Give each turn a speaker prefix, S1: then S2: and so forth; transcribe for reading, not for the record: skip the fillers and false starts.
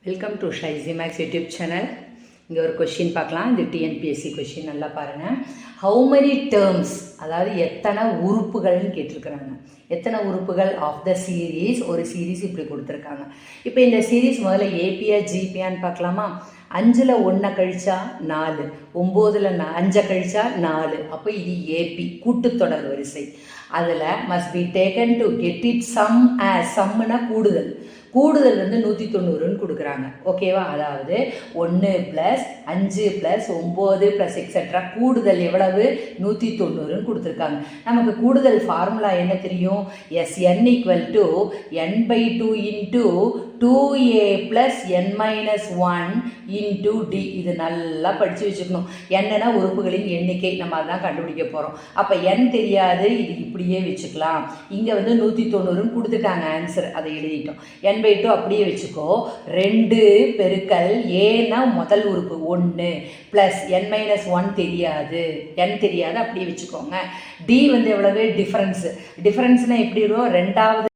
S1: Welcome to ஷைசி maths YouTube channel. இங்கே ஒரு கொஷின் பார்க்கலாம். இது டிஎன்பிஎஸ்சி கொஷின், நல்லா பாருங்கள். ஹவு மெனி டேர்ம்ஸ், அதாவது எத்தனை உறுப்புகள்னு கேட்டிருக்கிறாங்க. எத்தனை உறுப்புகள் ஆஃப் த சீரீஸ், ஒரு சீரீஸ் இப்படி கொடுத்துருக்காங்க. இப்போ இந்த சீரீஸ் முதல்ல ஏபியா ஜிபியான்னு பார்க்கலாமா. 5ல் 1 கழிச்சா 4, 9ல் 5 கழிச்சா 4. அப்போ இது ஏபி கூட்டுத்தொடர் வரிசை. அதில் must be taken to get it sum as, சம்முனா கூடுதல். கூடுதல் வந்து 190ன்னு கொடுக்குறாங்க. ஓகேவா? அதாவது 1 + 5 + 9 + எக்ஸெட்ரா கூடுதல் எவ்வளவு? 190ன்னு கொடுத்துருக்காங்க. நமக்கு கூடுதல் ஃபார்முலா என்ன தெரியும்? Sn = n/2 × 2a + n - 1 × d. இது நல்லா படித்து வச்சுக்கணும். என்னன்னா உறுப்புகளின் எண்ணிக்கை, நம்ம அதான் கண்டுபிடிக்க போகிறோம். அப்போ n தெரியாது, இது இப்படியே வச்சுக்கலாம். இங்கே வந்து 190ன்னு கொடுத்துட்டாங்க ஆன்சர், அதை எழுதிட்டோம். n/2 அப்படியே வச்சுக்கோ. 2 பெருக்கல் ஏன்னா முதல் உறுப்பு 1 + n - 1 தெரியாது, n தெரியாது, அப்படியே வச்சுக்கோங்க. d வந்து எவ்வளவு? டிஃபரன்ஸு. டிஃபரன்ஸ்னால் எப்படி இருக்கும்? 2வது